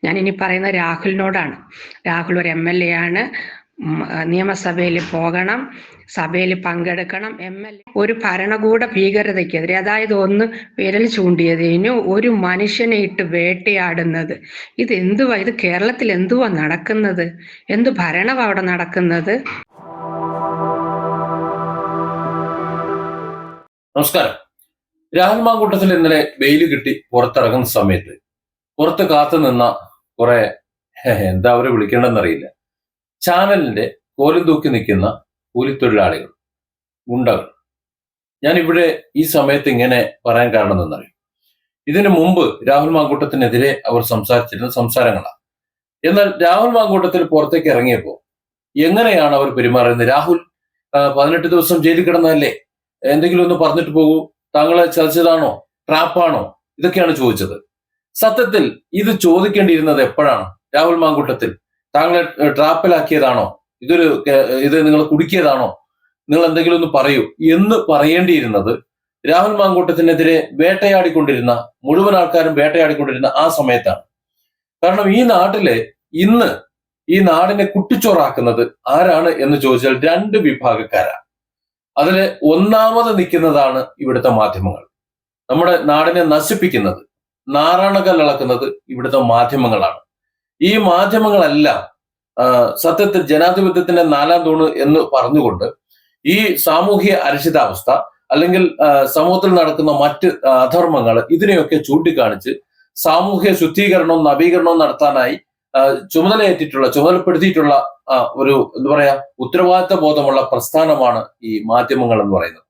ഞാൻ ഇനി പറയുന്ന രാഹുലിനോടാണ്. രാഹുൽ ഒരു MLA ആണ്. നിയമസഭയിൽ പോകണം, സഭയിൽ പങ്കെടുക്കണം. ഒരു ഭരണകൂട ഭീകരതയ്ക്കെതിരെ, അതായത് ഒന്ന് വിരൽ ചൂണ്ടിയതിന് ഒരു മനുഷ്യനെ ഇട്ട് വേട്ടയാടുന്നത്, ഇതെന്തുവാ? ഇത് കേരളത്തിൽ എന്തുവാ നടക്കുന്നത്? എന്ത് ഭരണമാണ് അവിടെ നടക്കുന്നത്? നമസ്കാരം. രാഹുൽ മാങ്കൂട്ടത്തിൽ ഇന്നലെ ബെയില് കിട്ടി പുറത്തിറങ്ങുന്ന സമയത്ത് പുറത്ത് കാത്തു നിന്ന കുറെ എന്താ അവരെ വിളിക്കേണ്ടെന്നറിയില്ല, ചാനലിന്റെ കോലും തൂക്കി നിൽക്കുന്ന കൂലിത്തൊഴിലാളികൾ, ഗുണ്ടകൾ. ഞാൻ ഇവിടെ ഈ സമയത്ത് ഇങ്ങനെ പറയാൻ കാരണം എന്നറിയും, ഇതിനു മുമ്പ് രാഹുൽ മാങ്കൂട്ടത്തിനെതിരെ അവർ സംസാരിച്ചിരുന്ന സംസാരങ്ങളാണ്. എന്നാൽ രാഹുൽ മാങ്കൂട്ടത്തിൽ പുറത്തേക്ക് ഇറങ്ങിയപ്പോൾ എങ്ങനെയാണ് അവർ പെരുമാറുന്നത്? രാഹുൽ 18 ദിവസം ജയിലിൽ കിടന്നതല്ലേ, എന്തെങ്കിലും ഒന്ന് പറഞ്ഞിട്ട് പോകൂ, താങ്കളെ ചതിച്ചതാണോ, ട്രാപ്പാണോ, ഇതൊക്കെയാണ് ചോദിച്ചത്. സത്യത്തിൽ ഇത് ചോദിക്കേണ്ടിയിരുന്നത് എപ്പോഴാണ്? രാഹുൽ മാങ്കൂട്ടത്തിൽ, താങ്കളെ ട്രാപ്പിലാക്കിയതാണോ, ഇത് നിങ്ങൾ കുടുക്കിയതാണോ, നിങ്ങൾ എന്തെങ്കിലും ഒന്ന് പറയൂ എന്ന് പറയേണ്ടിയിരുന്നത് രാഹുൽ മാങ്കൂട്ടത്തിനെതിരെ വേട്ടയാടിക്കൊണ്ടിരുന്ന മുഴുവൻ ആൾക്കാരും വേട്ടയാടിക്കൊണ്ടിരുന്ന ആ സമയത്താണ്. കാരണം ഈ നാട്ടിലെ ഇന്ന് ഈ നാടിനെ കുട്ടിച്ചോറാക്കുന്നത് ആരാണ് എന്ന് ചോദിച്ചാൽ രണ്ട് വിഭാഗക്കാരാണ്. അതില് ഒന്നാമത് നിൽക്കുന്നതാണ് ഇവിടുത്തെ മാധ്യമങ്ങൾ. നമ്മുടെ നാടിനെ നശിപ്പിക്കുന്നത്, നാറാണക്കല്ലിളക്കുന്നത് ഇവിടുത്തെ മാധ്യമങ്ങളാണ്. ഈ മാധ്യമങ്ങളെല്ലാം സത്യത്തിൽ ജനാധിപത്യത്തിന്റെ 4ാം തൂണ് എന്ന് പറഞ്ഞുകൊണ്ട് ഈ സാമൂഹ്യ അരക്ഷിതാവസ്ഥ അല്ലെങ്കിൽ സമൂഹത്തിൽ നടക്കുന്ന മറ്റ് അധർമ്മങ്ങൾ, ഇതിനെയൊക്കെ ചൂണ്ടിക്കാണിച്ച് സാമൂഹ്യ ശുദ്ധീകരണവും നവീകരണവും നടത്താനായി ചുമതലപ്പെടുത്തിയിട്ടുള്ള ഒരു എന്താ പറയാ ഉത്തരവാദിത്ത ബോധമുള്ള പ്രസ്ഥാനമാണ് ഈ മാധ്യമങ്ങൾ എന്ന് പറയുന്നത്.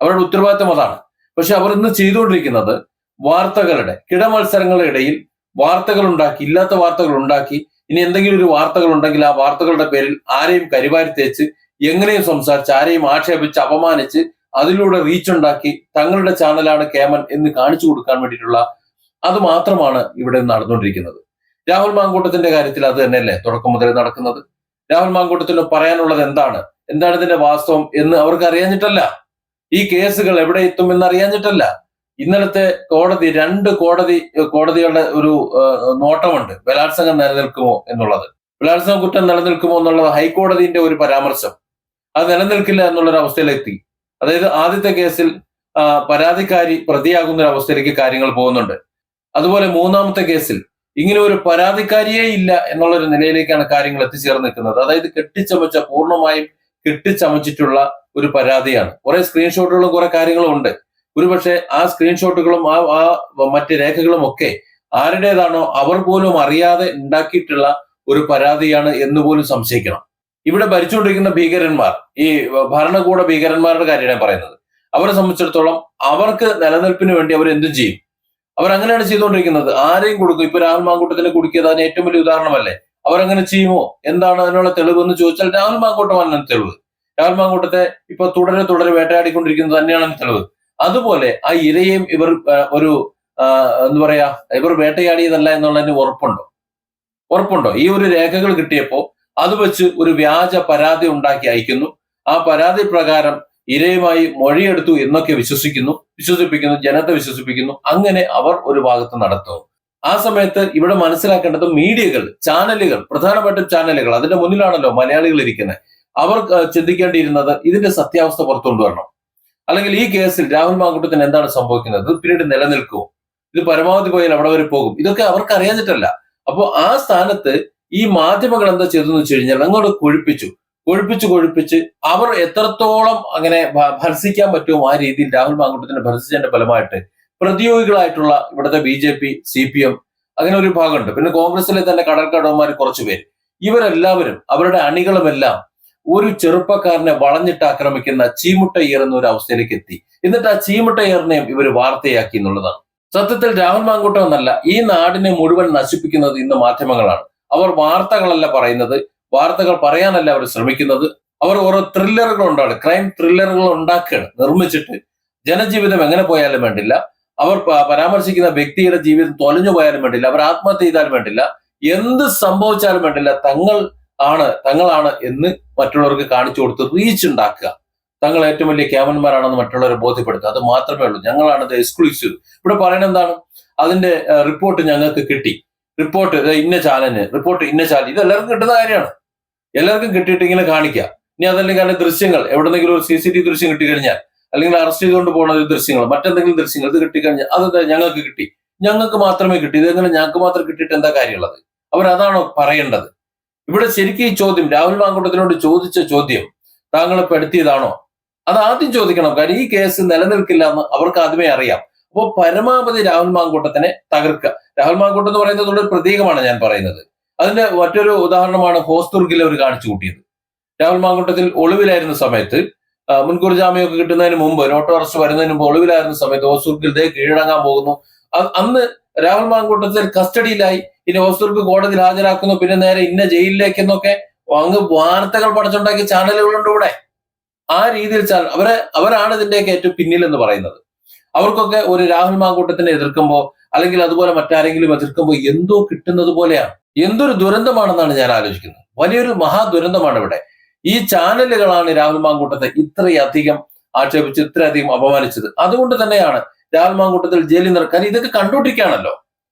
അവരുടെ ഉത്തരവാദിത്തം അതാണ്. പക്ഷെ അവർ ഇന്ന് ചെയ്തുകൊണ്ടിരിക്കുന്നത് വാർത്തകളുടെ കിടമത്സരങ്ങളുടെ ഇടയിൽ വാർത്തകൾ ഉണ്ടാക്കി, ഇല്ലാത്ത വാർത്തകൾ ഉണ്ടാക്കി, ഇനി എന്തെങ്കിലും ഒരു വാർത്തകൾ ഉണ്ടെങ്കിൽ ആ വാർത്തകളുടെ പേരിൽ ആരെയും കരിവാരി തേച്ച് എങ്ങനെയും സംസാരിച്ച് ആരെയും ആക്ഷേപിച്ച് അപമാനിച്ച് അതിലൂടെ റീച്ച് ഉണ്ടാക്കി തങ്ങളുടെ ചാനലാണ് കേമൻ എന്ന് കാണിച്ചു കൊടുക്കാൻ വേണ്ടിയിട്ടുള്ള അത് മാത്രമാണ് ഇവിടെ നടന്നുകൊണ്ടിരിക്കുന്നത്. രാഹുൽ മാങ്കൂട്ടത്തിന്റെ കാര്യത്തിൽ അത് തന്നെയല്ലേ തുടക്കം മുതൽ നടക്കുന്നത്? രാഹുൽ മാങ്കൂട്ടത്തിന് പറയാനുള്ളത് എന്താണ് ഇതിന്റെ വാസ്തവം എന്ന് അവർക്ക് അറിയാഞ്ഞിട്ടല്ല, ഈ കേസുകൾ എവിടെ എത്തും എന്ന് അറിയാഞ്ഞിട്ടല്ല. ഇന്നലത്തെ കോടതി, 2 കോടതികളുടെ ഒരു നോട്ടമുണ്ട്, ബലാത്സംഗം നിലനിൽക്കുമോ എന്നുള്ളത്. ബലാത്സംഗ കുറ്റം നിലനിൽക്കുമോ എന്നുള്ളത് ഹൈക്കോടതിന്റെ ഒരു പരാമർശം, അത് നിലനിൽക്കില്ല എന്നുള്ളൊരു അവസ്ഥയിലെത്തി. അതായത് ആദ്യത്തെ കേസിൽ പരാതിക്കാരി പ്രതിയാകുന്ന ഒരു അവസ്ഥയിലേക്ക് കാര്യങ്ങൾ പോകുന്നുണ്ട്. അതുപോലെ 3ാമത്തെ കേസിൽ ഇങ്ങനെ ഒരു പരാതിക്കാരിയേ ഇല്ല എന്നുള്ളൊരു നിലയിലേക്കാണ് കാര്യങ്ങൾ എത്തിച്ചേർന്ന് നിൽക്കുന്നത്. അതായത് പൂർണ്ണമായും കെട്ടിച്ചമച്ചിട്ടുള്ള ഒരു പരാതിയാണ്. കുറെ സ്ക്രീൻഷോട്ടുകളും കുറെ കാര്യങ്ങളും ഉണ്ട്. ഒരുപക്ഷെ ആ സ്ക്രീൻഷോട്ടുകളും ആ മറ്റ് രേഖകളും ഒക്കെ ആരുടേതാണോ അവർ പോലും അറിയാതെ ഉണ്ടാക്കിയിട്ടുള്ള ഒരു പരാതിയാണ് എന്ന് പോലും സംശയിക്കണം. ഇവിടെ ഭരിച്ചുകൊണ്ടിരിക്കുന്ന ഭീകരന്മാർ, ഈ ഭരണകൂട ഭീകരന്മാരുടെ കാര്യമാണ് പറയുന്നത്. അവരെ സംബന്ധിച്ചിടത്തോളം അവർക്ക് നിലനിൽപ്പിന് വേണ്ടി അവർ എന്തും ചെയ്യും. അവരങ്ങനെയാണ് ചെയ്തുകൊണ്ടിരിക്കുന്നത്. ആരെയും കൊടുക്കും. ഇപ്പൊ രാഹുൽ മാങ്കൂട്ടത്തിനെ കുടുക്കിയത് അതിന് ഏറ്റവും വലിയ ഉദാഹരണമല്ലേ? അവരങ്ങനെ ചെയ്യുമോ? എന്താണ് അതിനുള്ള തെളിവ് എന്ന് ചോദിച്ചാൽ രാഹുൽ മാങ്കൂട്ടമാണ് തെളിവ്. രാഹുൽ മാങ്കൂട്ടത്തെ ഇപ്പൊ തുടരെ വേട്ടയാടിക്കൊണ്ടിരിക്കുന്നത് തന്നെയാണ് തെളിവ്. അതുപോലെ ആ ഇരയെയും ഇവർ എന്താ പറയാ ഇവർ വേട്ടയാടിയതല്ല എന്നുള്ളതിന് ഉറപ്പുണ്ടോ? ഈ ഒരു രേഖകൾ കിട്ടിയപ്പോ അത് വെച്ച് ഒരു വ്യാജ പരാതി ഉണ്ടാക്കി അയക്കുന്നു. ആ പരാതി പ്രകാരം ഇരയുമായി മൊഴിയെടുത്തു എന്നൊക്കെ വിശ്വസിപ്പിക്കുന്നു, ജനത്തെ വിശ്വസിപ്പിക്കുന്നു. അങ്ങനെ അവർ ഒരു ഭാഗത്ത് നടത്തുന്നു. ആ സമയത്ത് ഇവിടെ മനസ്സിലാക്കേണ്ടത് മീഡിയകൾ, ചാനലുകൾ, പ്രധാനപ്പെട്ട ചാനലുകൾ, അതിന്റെ മുന്നിലാണല്ലോ മലയാളികൾ ഇരിക്കുന്നത്. അവർ ചിന്തിക്കേണ്ടിയിരുന്നത് ഇതിന്റെ സത്യാവസ്ഥ പുറത്തു കൊണ്ടുവരണം. അല്ലെങ്കിൽ ഈ കേസിൽ രാഹുൽ മാങ്കൂട്ടത്തിന് എന്താണ് സംഭവിക്കുന്നത്, പിന്നീട് നിലനിൽക്കുമോ, ഇത് പരമാവധി പോയാൽ അവിടെ വരെ പോകും, ഇതൊക്കെ അവർക്ക് അറിയാഞ്ഞിട്ടല്ല. അപ്പോൾ ആ സ്ഥാനത്ത് ഈ മാധ്യമങ്ങൾ എന്താ ചെയ്തെന്ന് വെച്ച് കഴിഞ്ഞാൽ അങ്ങോട്ട് കൊഴുപ്പിച്ച് അവർ എത്രത്തോളം അങ്ങനെ ഭർസിക്കാൻ പറ്റുമോ ആ രീതിയിൽ രാഹുൽ മാങ്കൂട്ടത്തിനെ ഭർസിച്ചതിന്റെ ഫലമായിട്ട് പ്രതിയോഗികളായിട്ടുള്ള ഇവിടുത്തെ BJP, CPM അങ്ങനെ ഒരു ഭാഗമുണ്ട്. പിന്നെ കോൺഗ്രസിലെ തന്നെ കടൽക്കടവന്മാർ കുറച്ചു പേര്, ഇവരെല്ലാവരും അവരുടെ അണികളുമെല്ലാം ഒരു ചെറുപ്പക്കാരനെ വളഞ്ഞിട്ട് ആക്രമിക്കുന്ന ചീമുട്ടയ്യർ എന്ന ഒരു അവസ്ഥയിലേക്ക് എത്തി. എന്നിട്ട് ആ ചീമുട്ടയ്യറിനെയും ഇവർ വാർത്തയാക്കി എന്നുള്ളതാണ്. സത്യത്തിൽ രാഹുൽ മാങ്കൂട്ടം എന്നല്ല, ഈ നാടിനെ മുഴുവൻ നശിപ്പിക്കുന്നത് ഇന്ന് മാധ്യമങ്ങളാണ്. അവർ വാർത്തകളല്ല പറയുന്നത്, വാർത്തകൾ പറയാനല്ല അവർ ശ്രമിക്കുന്നത്. അവർ ഓരോ ത്രില്ലറുകൾ ഉണ്ടാണ്, ക്രൈം ത്രില്ലറുകൾ ഉണ്ടാക്കുകയാണ് നിർമ്മിച്ചിട്ട്. ജനജീവിതം എങ്ങനെ പോയാലും വേണ്ടില്ല, അവർ പരാമർശിക്കുന്ന വ്യക്തിയുടെ ജീവിതം തൊലഞ്ഞു പോയാലും വേണ്ടില്ല, അവർ ആത്മഹത്യ ചെയ്താലും വേണ്ടില്ല, എന്ത് സംഭവിച്ചാലും വേണ്ടില്ല, തങ്ങളാണ് എന്ന് മറ്റുള്ളവർക്ക് കാണിച്ചു കൊടുത്ത് റീച്ച് ഉണ്ടാക്കുക. തങ്ങൾ ഏറ്റവും വലിയ ക്യാമന്മാരാണെന്ന് മറ്റുള്ളവരെ ബോധ്യപ്പെടുത്തുക. അത് മാത്രമേ ഉള്ളൂ. ഞങ്ങളാണ് എക്സ്ക്ലൂസീവ്. ഇവിടെ പറയുന്നത് എന്താണ്? അതിന്റെ റിപ്പോർട്ട് ഞങ്ങൾക്ക് കിട്ടി. റിപ്പോർട്ട് ഇന്ന ചാനലിന് റിപ്പോർട്ട് ഇന്ന ചാനൽ, ഇത് എല്ലാവർക്കും കിട്ടുന്ന കാര്യമാണ്. എല്ലാവർക്കും കിട്ടിയിട്ട് ഇങ്ങനെ കാണിക്കുക. ഇനി അതല്ലെങ്കിൽ അതിന്റെ ദൃശ്യങ്ങൾ എവിടെന്നെങ്കിലും ഒരു CCTV ദൃശ്യം കിട്ടിക്കഴിഞ്ഞാൽ, അല്ലെങ്കിൽ അറസ്റ്റ് ചെയ്തുകൊണ്ട് പോകുന്ന ഒരു ദൃശ്യങ്ങൾ, മറ്റെന്തെങ്കിലും ദൃശ്യങ്ങൾ ഇത് കിട്ടിക്കഴിഞ്ഞാൽ അത് ഞങ്ങൾക്ക് കിട്ടി, ഞങ്ങൾക്ക് മാത്രമേ കിട്ടി, ഇതെങ്ങനെ ഞങ്ങൾക്ക് മാത്രം കിട്ടിയിട്ട് എന്താ കാര്യമുള്ളത്? അവരതാണോ പറയേണ്ടത്? ഇവിടെ ശരിക്കും ഈ ചോദ്യം രാഹുൽ മാങ്കൂട്ടത്തിനോട് ചോദിച്ച ചോദ്യം താങ്കളെ പെടുത്തിയതാണോ? അത് ആദ്യം ചോദിക്കണം. കാര്യം ഈ കേസ് നിലനിൽക്കില്ല എന്ന് അവർക്ക് ആദ്യമേ അറിയാം. അപ്പോൾ പരമാവധി രാഹുൽ മാങ്കൂട്ടത്തിനെ തകർക്കുക. രാഹുൽ മാങ്കൂട്ടം എന്ന് പറയുന്നത് ഒരു പ്രതീകമാണ് ഞാൻ പറയുന്നത്. അതിന്റെ മറ്റൊരു ഉദാഹരണമാണ് ഹോസ്ദുർഗിൽ അവർ കാണിച്ചു കൂട്ടിയത്. രാഹുൽ മാങ്കൂട്ടത്തിൽ ഒളിവിലായിരുന്ന സമയത്ത്, മുൻകൂർ ജാമ്യമൊക്കെ കിട്ടുന്നതിന് മുമ്പ്, നോട്ട് അറസ്റ്റ് വരുന്നതിന് മുമ്പ് ഒളിവിലായിരുന്ന സമയത്ത് ഹോസ്ദുർഗിൽ കീഴടങ്ങാൻ പോകുന്നു. അന്ന് രാഹുൽ മാങ്കൂട്ടത്തിൽ കസ്റ്റഡിയിലായി. ഇനി ഹോസ്ദുർഗ് കോടതിയിൽ ഹാജരാക്കുന്നു, പിന്നെ നേരെ ഇന്ന ജയിലിലേക്കെന്നൊക്കെ അങ്ങ് വാർത്തകൾ പഠിച്ചുണ്ടാക്കിയ ചാനലുകളുണ്ട് ഇവിടെ. ആ രീതിയിൽ അവരാണ് ഇതിന്റെയൊക്കെ ഏറ്റവും പിന്നിൽ എന്ന് പറയുന്നത്. അവർക്കൊക്കെ ഒരു രാഹുൽ മാങ്കൂട്ടത്തിനെ എതിർക്കുമ്പോൾ, അല്ലെങ്കിൽ അതുപോലെ മറ്റാരെങ്കിലും എതിർക്കുമ്പോൾ എന്തോ കിട്ടുന്നത് പോലെയാണ്. എന്തൊരു ദുരന്തമാണെന്നാണ് ഞാൻ ആലോചിക്കുന്നത്. വലിയൊരു മഹാദുരന്തമാണ് ഇവിടെ. ഈ ചാനലുകളാണ് രാഹുൽ മാങ്കൂട്ടത്തെ ഇത്രയധികം ആക്ഷേപിച്ച് ഇത്രയധികം അപമാനിച്ചത്. അതുകൊണ്ട് തന്നെയാണ് രാഹുൽ മാങ്കൂട്ടത്തിൽ ജയിലിൽ നിൽക്കാൻ ഇതൊക്കെ കണ്ടുകൊണ്ടിരിക്കുകയാണല്ലോ.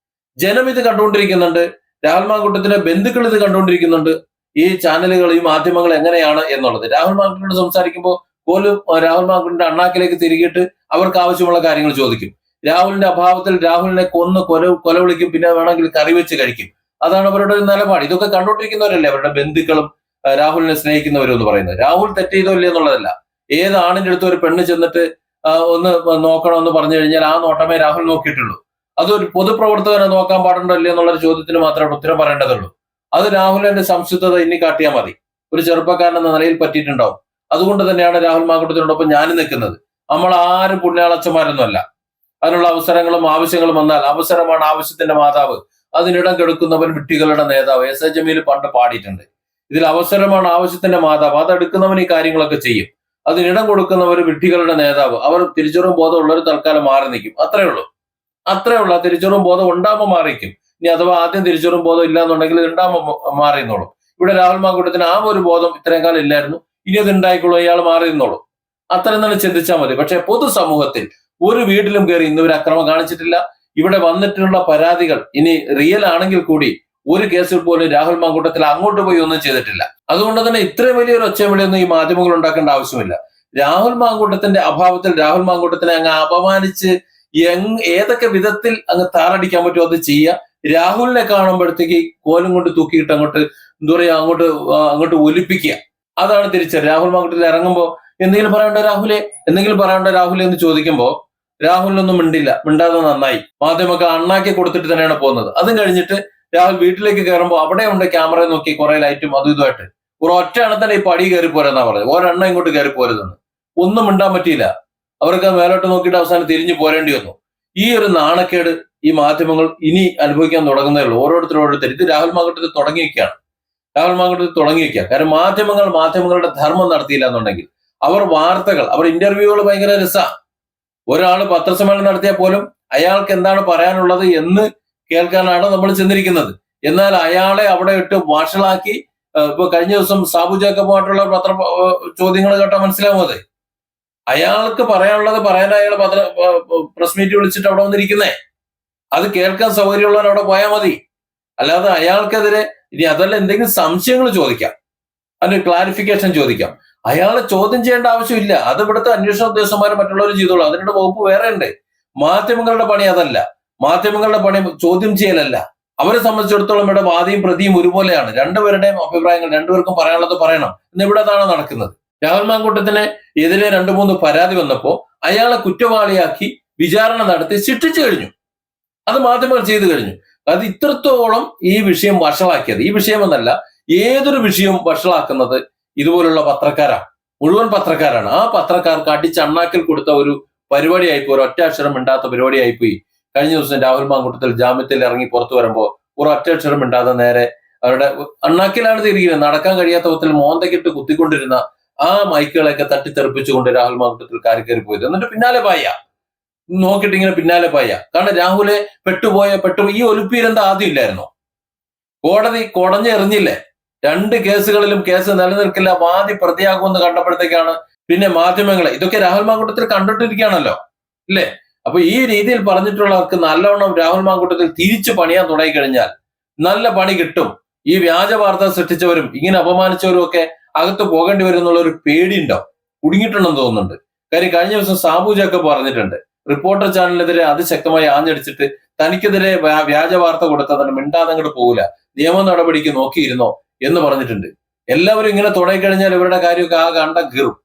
ജനം ഇത് കണ്ടുകൊണ്ടിരിക്കുന്നുണ്ട്, രാഹുൽ മാങ്കൂട്ടത്തിന്റെ ബന്ധുക്കൾ ഇത് കണ്ടുകൊണ്ടിരിക്കുന്നുണ്ട്. ഈ ചാനലുകൾ, ഈ മാധ്യമങ്ങൾ എങ്ങനെയാണ് എന്നുള്ളത്. രാഹുൽ മാങ്കൂട്ടനോട് സംസാരിക്കുമ്പോൾ പോലും രാഹുൽ മാങ്കൂട്ടന്റെ അണ്ണാക്കിലേക്ക് തിരികിയിട്ട് അവർക്ക് ആവശ്യമുള്ള കാര്യങ്ങൾ ചോദിക്കും. രാഹുലിന്റെ അഭാവത്തിൽ രാഹുലിനെ കൊല വിളിക്കും, പിന്നെ വേണമെങ്കിൽ കറി വെച്ച് കഴിക്കും. അതാണ് അവരുടെ ഒരു നിലപാട്. ഇതൊക്കെ കണ്ടുകൊണ്ടിരിക്കുന്നവരല്ലേ അവരുടെ ബന്ധുക്കളും രാഹുലിനെ സ്നേഹിക്കുന്നവരും എന്ന് പറയുന്നത്. രാഹുൽ തെറ്റ് ചെയ്തോ ഇല്ല എന്നുള്ളതല്ല. ഏത് ആണിന്റെ അടുത്ത് ഒരു പെണ്ണ് ചെന്നിട്ട് ഒന്ന് നോക്കണമെന്ന് പറഞ്ഞു കഴിഞ്ഞാൽ ആ നോട്ടമേ രാഹുൽ നോക്കിയിട്ടുള്ളൂ. അതൊരു പൊതുപ്രവർത്തകനെ നോക്കാൻ പാടുണ്ടോ ഇല്ല എന്നുള്ളൊരു ചോദ്യത്തിന് മാത്രമേ ഉത്തരം പറയേണ്ടതുള്ളൂ. അത് രാഹുലിന്റെ സംശുദ്ധത ഇനി കാട്ടിയാൽ മതി. ഒരു ചെറുപ്പക്കാരൻ എന്ന നിലയിൽ പറ്റിയിട്ടുണ്ടാവും. അതുകൊണ്ട് തന്നെയാണ് രാഹുൽ മാങ്കൂട്ടത്തിനോടൊപ്പം ഞാനും നിൽക്കുന്നത്. നമ്മൾ ആരും പുണ്യാളച്ചന്മാരൊന്നുമല്ല. അതിനുള്ള അവസരങ്ങളും ആവശ്യങ്ങളും വന്നാൽ അവസരമാണ് ആവശ്യത്തിന്റെ മാതാവ്, അതിനിടം കെടുക്കുന്നവൻ വിട്ടികളുടെ നേതാവ്. എസ് ജമീൽ പണ്ട് പാടിയിട്ടുണ്ട്. ഇതിൽ അവസരമാണ് ആവശ്യത്തിന്റെ മാതാവ്, അതെടുക്കുന്നവൻ ഈ കാര്യങ്ങളൊക്കെ ചെയ്യും. അതിനിടം കൊടുക്കുന്നവർ വിട്ടികളുടെ നേതാവ്. അവർ തിരിച്ചറിവും ബോധം ഉള്ളവർ തൽക്കാലം മാറി നിൽക്കും. അത്രേ ഉള്ളൂ. തിരിച്ചറിവും ബോധം ഉണ്ടാകുമ്പോൾ മാറിക്കും. ഇനി അഥവാ ആദ്യം തിരിച്ചറിവും ബോധം ഇല്ല എന്നുണ്ടെങ്കിൽ ഉണ്ടാകുമ്പോൾ മാറിയെന്നോളും. ഇവിടെ രാഹുൽ മാങ്കൂട്ടത്തിന് ആ ഒരു ബോധം ഇത്രയും കാലം ഇല്ലായിരുന്നു. ഇനി അത് ഉണ്ടായിക്കോളൂ, ഇയാൾ മാറി നിന്നോളൂ. അത്രയും തന്നെ ചിന്തിച്ചാൽ മതി. പക്ഷെ പൊതുസമൂഹത്തിൽ ഒരു വീട്ടിലും കയറി ഇന്നുവരെ അക്രമം കാണിച്ചിട്ടില്ല. ഇവിടെ വന്നിട്ടുള്ള പരാതികൾ ഇനി റിയൽ ആണെങ്കിൽ കൂടി ഒരു കേസിൽ പോലും രാഹുൽ മാങ്കൂട്ടത്തിൽ അങ്ങോട്ട് പോയി ഒന്നും ചെയ്തിട്ടില്ല. അതുകൊണ്ട് തന്നെ ഇത്രയും വലിയൊരു ഒച്ചവിളിയൊന്നും ഈ മാധ്യമങ്ങൾ ഉണ്ടാക്കേണ്ട ആവശ്യമില്ല. രാഹുൽ മാങ്കൂട്ടത്തിന്റെ അഭാവത്തിൽ രാഹുൽ മാങ്കൂട്ടത്തിനെ അങ്ങ് അപമാനിച്ച് ഏതൊക്കെ വിധത്തിൽ അങ്ങ് താറടിക്കാൻ പറ്റുമോ അത് ചെയ്യുക. രാഹുലിനെ കാണുമ്പോഴത്തേക്ക് കോലും കൊണ്ട് തൂക്കിയിട്ട് അങ്ങോട്ട് എന്താ പറയാ അങ്ങോട്ട് ഒലിപ്പിക്കുക. അതാണ് തിരിച്ചറിവ്. രാഹുൽ മാങ്കൂട്ടത്തിൽ ഇറങ്ങുമ്പോൾ എന്തെങ്കിലും പറയാനുണ്ടോ രാഹുലെ എന്ന് ചോദിക്കുമ്പോൾ രാഹുലിനൊന്നും മിണ്ടാതെ നന്നായി. മാധ്യമൊക്കെ അണ്ണാക്കി കൊടുത്തിട്ട് തന്നെയാണ് പോകുന്നത്. അതും കഴിഞ്ഞിട്ട് രാഹുൽ വീട്ടിലേക്ക് കയറുമ്പോൾ അവിടെ ഉണ്ട് ക്യാമറ നോക്കി കുറെ ലൈറ്റും അതും ഇതുമായിട്ട്. ഒരൊറ്റ എണ്ണത്തന്നെ ഈ പടി കയറി പോരെന്നാ പറഞ്ഞത്. ഒരെണ്ണ ഇങ്ങോട്ട് കയറി പോരുതെന്ന്. ഒന്നും മിണ്ടാൻ പറ്റിയില്ല. അവർക്ക് മേലോട്ട് നോക്കിയിട്ട് അവസാനം തിരിഞ്ഞു പോരേണ്ടി വന്നു. ഈ ഒരു നാണക്കേട് ഈ മാധ്യമങ്ങൾ ഇനി അനുഭവിക്കാൻ തുടങ്ങുന്നേ ഉള്ളൂ. ഓരോരുത്തർ ഇത് രാഹുൽ മാങ്കൂട്ടത്തിൽ തുടങ്ങിയിരിക്കുകയാണ്. കാരണം മാധ്യമങ്ങളുടെ ധർമ്മം നടത്തിയില്ല എന്നുണ്ടെങ്കിൽ അവർ ഇന്റർവ്യൂകൾ ഭയങ്കര രസമാണ്. ഒരാൾ പത്രസമ്മേളനം നടത്തിയാൽ പോലും അയാൾക്ക് എന്താണ് പറയാനുള്ളത് എന്ന് കേൾക്കാനാണ് നമ്മൾ ചെന്നിരിക്കുന്നത്. എന്നാൽ അയാളെ അവിടെ ഇട്ട് വഷളാക്കി. ഇപ്പൊ കഴിഞ്ഞ ദിവസം സാബു ജേക്കബുമായിട്ടുള്ള ചോദ്യങ്ങൾ കേട്ടാൽ മനസ്സിലാവും. അത് അയാൾക്ക് പറയാനുള്ളത് പറയാൻ അയാൾ പ്രസ് മീറ്റ് വിളിച്ചിട്ട് അവിടെ വന്നിരിക്കുന്നേ. അത് കേൾക്കാൻ സൗകര്യമുള്ളവർ അവിടെ പോയാൽ മതി. അല്ലാതെ അയാൾക്കെതിരെ ഇനി അതല്ല എന്തെങ്കിലും സംശയങ്ങൾ ചോദിക്കാം, അതിന് ക്ലാരിഫിക്കേഷൻ ചോദിക്കാം. അയാളെ ചോദ്യം ചെയ്യേണ്ട ആവശ്യമില്ല. അത് ഇവിടുത്തെ അന്വേഷണ ഉദ്യോഗസ്ഥന്മാർ മറ്റുള്ളവർ ചെയ്തോളൂ. അതിനുള്ള വകുപ്പ് വേറെ ഉണ്ട്. മാധ്യമങ്ങളുടെ പണി അതല്ല. മാധ്യമങ്ങളുടെ പണി ചോദ്യം ചെയ്യലല്ല. അവരെ സംബന്ധിച്ചിടത്തോളം ഇവിടെ വാദിയും പ്രതിയും ഒരുപോലെയാണ്. രണ്ടുപേരുടെയും അഭിപ്രായങ്ങൾ രണ്ടുപേർക്കും പറയാനുള്ളത് പറയണം. ഇന്ന് ഇവിടെ അതാണ് നടക്കുന്നത്. രാഹുൽ മാങ്കൂട്ടത്തിന് എതിരെ 2-3 പരാതി വന്നപ്പോ അയാളെ കുറ്റവാളിയാക്കി വിചാരണ നടത്തി ശിക്ഷിച്ചു കഴിഞ്ഞു. അത് മാധ്യമങ്ങൾ ചെയ്തു കഴിഞ്ഞു. അത് ഇത്രത്തോളം ഈ വിഷയം വഷളാക്കിയത്, ഈ വിഷയമെന്നല്ല ഏതൊരു വിഷയവും വഷളാക്കുന്നത് ഇതുപോലുള്ള പത്രക്കാരാണ്. മുഴുവൻ പത്രക്കാരാണ്. ആ പത്രക്കാർക്ക് അടിച്ചണ്ണാക്കിൽ കൊടുത്ത ഒരു പരിപാടിയായിപ്പോയി, ഒരു ഒറ്റ അക്ഷരം മിണ്ടാത്ത പരിപാടിയായിപ്പോയി. കഴിഞ്ഞ ദിവസം രാഹുൽ മാങ്കൂട്ടത്തിൽ ജാമ്യത്തിൽ ഇറങ്ങി പുറത്തു വരുമ്പോൾ ഒരു ഒറ്റ അക്ഷരം മിണ്ടാതെ നേരെ അവരുടെ അണ്ണാക്കിലാണ് തിരിക്കുന്നത്. നടക്കാൻ കഴിയാത്ത വിധത്തിൽ മോന്തക്കിട്ട് കുത്തിക്കൊണ്ടിരുന്ന ആ മൈക്കുകളൊക്കെ തട്ടിത്തെറിപ്പിച്ചുകൊണ്ട് രാഹുൽ മാങ്കൂട്ടത്തിൽ കയറി പോയത്. എന്നിട്ട് പിന്നാലെ നോക്കിയിട്ട് ഇങ്ങനെ പിന്നാലെ കാരണം രാഹുലെ പെട്ടുപോയി. ഈ ഒലിപ്പീരെന്താ ആദ്യം ഇല്ലായിരുന്നോ? കോടതി കുടഞ്ഞെറിഞ്ഞില്ലേ? 2 കേസുകളിലും കേസ് നിലനിൽക്കില്ല, വാദി പ്രതിയാകുമെന്ന് കണ്ടപ്പോഴത്തേക്കാണ് പിന്നെ മാധ്യമങ്ങളെ ഇതൊക്കെ രാഹുൽ മാങ്കൂട്ടത്തിൽ കണ്ടിട്ടിരിക്കുകയാണല്ലോ, ഇല്ലേ? അപ്പൊ ഈ രീതിയിൽ പറഞ്ഞിട്ടുള്ളവർക്ക് നല്ലവണ്ണം രാഹുൽ മാങ്കൂട്ടത്തിൽ തിരിച്ചു പണിയാൻ തുടങ്ങിക്കഴിഞ്ഞാൽ നല്ല പണി കിട്ടും, ഈ വ്യാജ വാർത്ത സൃഷ്ടിച്ചവരും ഇങ്ങനെ അപമാനിച്ചവരും ഒക്കെ അകത്ത് പോകേണ്ടി വരും എന്നുള്ള ഒരു പേടിയുണ്ടോ? കുടുങ്ങിയിട്ടുണ്ടെന്ന് തോന്നുന്നുണ്ട്. കാര്യം കഴിഞ്ഞ ദിവസം സാബു ജേക്കബ് പറഞ്ഞിട്ടുണ്ട്, റിപ്പോർട്ടർ ചാനലിനെതിരെ അതിശക്തമായി ആഞ്ഞടിച്ചിട്ട് തനിക്കെതിരെ വ്യാജ വാർത്ത കൊടുത്തതിന് മിണ്ടാതെ അങ്ങോട്ട് പോകില്ല, നിയമ നടപടിക്ക് നോക്കിയിരുന്നോ എന്ന് പറഞ്ഞിട്ടുണ്ട്. എല്ലാവരും ഇങ്ങനെ തുടങ്ങിക്കഴിഞ്ഞാൽ ഇവരുടെ കാര്യമൊക്കെ ആ കണ്ടം കീറും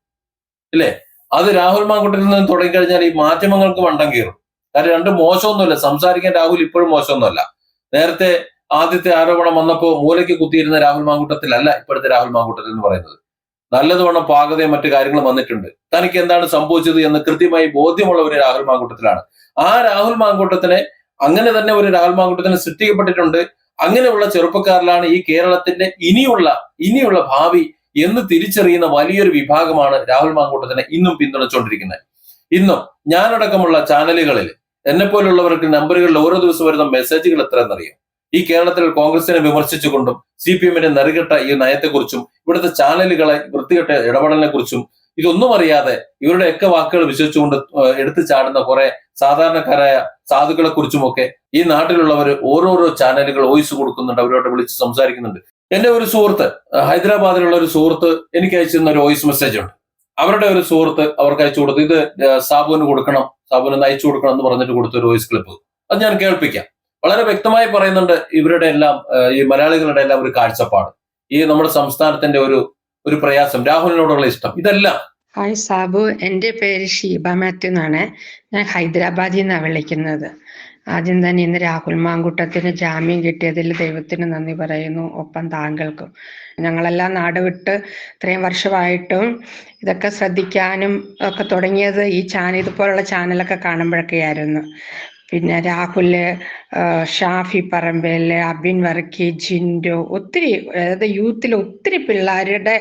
ഇല്ലേ? അത് രാഹുൽ മാങ്കുട്ടത്തിൽ നിന്ന് തുടങ്ങിക്കഴിഞ്ഞാൽ ഈ മാധ്യമങ്ങൾക്ക് മണ്ടം കീറും. കാരണം രണ്ടും മോശമൊന്നുമല്ല, സംസാരിക്കാൻ രാഹുൽ ഇപ്പോഴും മോശമൊന്നുമല്ല. നേരത്തെ ആദ്യത്തെ ആരോപണം വന്നപ്പോ മൂലയ്ക്ക് കുത്തിയിരുന്ന രാഹുൽ മാങ്കുട്ടത്തിലല്ല ഇപ്പോഴത്തെ രാഹുൽ മാങ്കുട്ടത്തിൽ എന്ന് പറയുന്നത്. നല്ലതുവണ്ണം പാകതയും മറ്റു കാര്യങ്ങളും വന്നിട്ടുണ്ട്. തനിക്ക് എന്താണ് സംഭവിച്ചത് എന്ന് കൃത്യമായി ബോധ്യമുള്ള ഒരു രാഹുൽ മാങ്കുട്ടത്തിലാണ്. ആ രാഹുൽ മാങ്കുട്ടത്തിനെ അങ്ങനെ തന്നെ ഒരു രാഹുൽ മാങ്കുട്ടത്തിന് സൃഷ്ടിക്കപ്പെട്ടിട്ടുണ്ട്. അങ്ങനെയുള്ള ചെറുപ്പക്കാരിലാണ് ഈ കേരളത്തിന്റെ ഇനിയുള്ള ഭാവി എന്ന് തിരിച്ചറിയുന്ന വലിയൊരു വിഭാഗമാണ് രാഹുൽ മാങ്കൂട്ടത്തിനെ ഇന്നും പിന്തുണച്ചുകൊണ്ടിരിക്കുന്നത്. ഇന്നും ഞാനടക്കമുള്ള ചാനലുകളിൽ എന്നെപ്പോലുള്ളവർക്ക് നമ്പറുകളിൽ ഓരോ ദിവസം വരുന്ന മെസ്സേജുകൾ എത്രയെന്നറിയാം. ഈ കേരളത്തിൽ കോൺഗ്രസിനെ വിമർശിച്ചുകൊണ്ടും CPM-ന്റെ നെറുകെട്ട ഈ നയത്തെക്കുറിച്ചും ഇവിടുത്തെ ചാനലുകളെ വൃത്തികെട്ട ഇടപെടലിനെ കുറിച്ചും ഇതൊന്നും അറിയാതെ ഇവരുടെയൊക്കെ വാക്കുകൾ വിശ്വസിച്ചുകൊണ്ട് എടുത്തു ചാടുന്ന കുറെ സാധാരണക്കാരായ സാധുക്കളെ കുറിച്ചുമൊക്കെ ഈ നാട്ടിലുള്ളവർ ഓരോരോ ചാനലുകൾ വോയിസ് കൊടുക്കുന്നുണ്ട്, അവരോട് വിളിച്ച് സംസാരിക്കുന്നുണ്ട്. എന്റെ ഒരു സുഹൃത്ത്, ഹൈദരാബാദിലുള്ള ഒരു സുഹൃത്ത് എനിക്ക് അയച്ചിരുന്ന ഒരു വോയിസ് മെസ്സേജ് ഉണ്ട്. അവരുടെ ഒരു സുഹൃത്ത് അവർക്ക് അയച്ചു കൊടുത്തു, ഇത് സാബുവിന് കൊടുക്കണം, സാബുവിന് അയച്ചു കൊടുക്കണം എന്ന് പറഞ്ഞിട്ട് കൊടുത്ത ഒരു വോയിസ് ക്ലിപ്പ്. അത് ഞാൻ കേൾപ്പിക്കാം. വളരെ വ്യക്തമായി പറയുന്നുണ്ട് ഇവരുടെ എല്ലാം, ഈ മലയാളികളുടെ എല്ലാം ഒരു കാഴ്ചപ്പാട്, ഈ നമ്മുടെ സംസ്ഥാനത്തിന്റെ ഒരു പ്രയാസം, രാഹുലിനോടുള്ള ഇഷ്ടം, ഇതെല്ലാം. ഹായ് സാബു, എൻ്റെ പേര് ഷീബ മാത്യു എന്നാണ്. ഞാൻ ഹൈദരാബാദിൽ നിന്നാണ് വിളിക്കുന്നത്. ആദ്യം തന്നെ ഇന്ന് രാഹുൽ മാങ്കൂട്ടത്തിന് ജാമ്യം കിട്ടിയതിൽ ദൈവത്തിന് നന്ദി പറയുന്നു, ഒപ്പം താങ്കൾക്കും. ഞങ്ങളെല്ലാം നാട് വിട്ട് ഇത്രയും വർഷമായിട്ടും ഇതൊക്കെ ശ്രദ്ധിക്കാനും ഒക്കെ തുടങ്ങിയത് ഈ ഇതുപോലുള്ള ചാനലൊക്കെ കാണുമ്പോഴൊക്കെ ആയിരുന്നു. പിന്നെ രാഹുല്, ഷാഫി പറമ്പേല്, അബിൻ വർക്കി, ജിൻഡോ, ഒത്തിരി, അതായത് യൂത്തിൽ ഒത്തിരി പിള്ളേരുടെ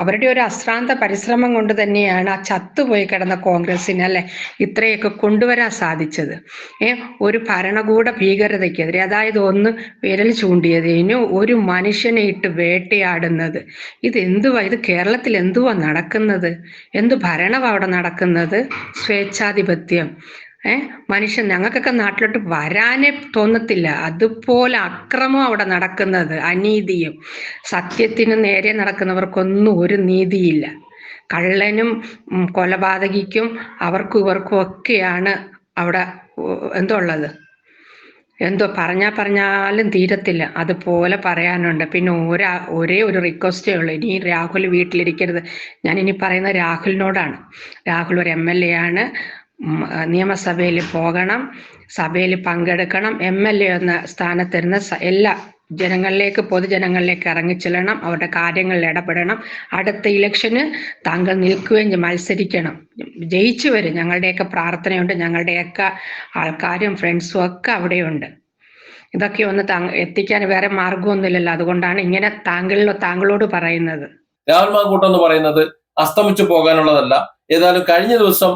അവരുടെ ഒരു അശ്രാന്ത പരിശ്രമം കൊണ്ട് തന്നെയാണ് ആ ചത്തുപോയി കിടന്ന കോൺഗ്രസിനെ അല്ലെ ഇത്രയൊക്കെ കൊണ്ടുവരാൻ സാധിച്ചത്. ഒരു ഭരണകൂട ഭീകരതയ്ക്കെതിരെ, അതായത് ഒന്ന് വിരൽ ചൂണ്ടിയതിന് ഒരു മനുഷ്യനെ ഇട്ട് വേട്ടയാടുന്നത്, ഇതെന്തുവാ? ഇത് കേരളത്തിൽ എന്തുവാ നടക്കുന്നത്? എന്ത് ഭരണമാണ് അവിടെ നടക്കുന്നത്? സ്വേച്ഛാധിപത്യം. മനുഷ്യൻ, ഞങ്ങൾക്കൊക്കെ നാട്ടിലോട്ട് വരാനേ തോന്നത്തില്ല. അതുപോലെ അക്രമം അവിടെ നടക്കുന്നത്, അനീതിയും. സത്യത്തിന് നേരെ നടക്കുന്നവർക്കൊന്നും ഒരു നീതിയില്ല. കള്ളനും കൊലപാതകിക്കും അവർക്കും ഇവർക്കും ഒക്കെയാണ് അവിടെ ഉള്ളത്. പറഞ്ഞാലും തീരത്തില്ല, അതുപോലെ പറയാനുണ്ട്. പിന്നെ ഒരേ ഒരു റിക്വസ്റ്റേ ഉള്ളൂ, ഇനി രാഹുൽ വീട്ടിലിരിക്കരുത്. ഞാൻ ഇനി പറയുന്നത് രാഹുലിനോടാണ്. രാഹുൽ ഒരു MLA ആണ്, നിയമസഭയിൽ പോകണം, സഭയിൽ പങ്കെടുക്കണം, MLA എന്ന സ്ഥാനത്തിരുന്ന എല്ലാ പൊതുജനങ്ങളിലേക്ക് ഇറങ്ങിച്ചെല്ലണം, അവരുടെ കാര്യങ്ങളിൽ ഇടപെടണം. അടുത്ത ഇലക്ഷന് താങ്കൾ നിൽക്കുകയും മത്സരിക്കണം, ജയിച്ചു വരും. ഞങ്ങളുടെയൊക്കെ പ്രാർത്ഥനയുണ്ട്, ഞങ്ങളുടെയൊക്കെ ആൾക്കാരും ഫ്രണ്ട്സും ഒക്കെ അവിടെയുണ്ട്. ഇതൊക്കെ ഒന്ന് എത്തിക്കാൻ വേറെ മാർഗമൊന്നുമില്ലല്ലോ, അതുകൊണ്ടാണ് ഇങ്ങനെ താങ്കളോട് പറയുന്നത്. രാഹുൽ മാങ്കൂട്ടം എന്ന് പറയുന്നത് അസ്തമിച്ചു പോകാനുള്ളതല്ല. ഏതായാലും കഴിഞ്ഞ ദിവസം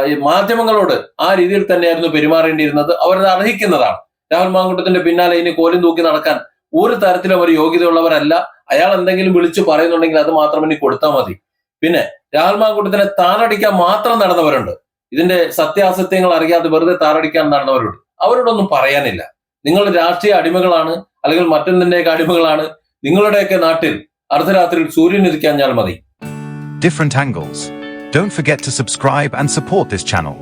ഈ മാധ്യമങ്ങളോട് ആ രീതിയിൽ തന്നെയായിരുന്നു പെരുമാറേണ്ടിയിരുന്നത്. അവരത് അർഹിക്കുന്നതാണ്. രാഹുൽ മാങ്കൂട്ടത്തിന്റെ പിന്നാലെ ഇനി കോലും തൂക്കി നടക്കാൻ ഒരു തരത്തിലും അവർ യോഗ്യതയുള്ളവരല്ല. അയാൾ എന്തെങ്കിലും വിളിച്ചു പറയുന്നുണ്ടെങ്കിൽ അത് മാത്രം ഇനി കൊടുത്താൽ മതി. പിന്നെ രാഹുൽ മാങ്കൂട്ടത്തിനെ താറടിക്കാൻ മാത്രം നടന്നവരുണ്ട്. ഇതിന്റെ സത്യാസത്യങ്ങൾ അറിയാതെ വെറുതെ താറടിക്കാൻ നടന്നവരുണ്ട്. അവരോടൊന്നും പറയാനില്ല. നിങ്ങൾ രാഷ്ട്രീയ അടിമകളാണ്, അല്ലെങ്കിൽ മറ്റൊന്നിന്റെയൊക്കെ അടിമകളാണ്. നിങ്ങളുടെയൊക്കെ നാട്ടിൽ അർദ്ധരാത്രിയിൽ സൂര്യൻ ഉദിക്കാഞ്ഞാൽ മതി. Different angles. Don't forget to subscribe and support this channel.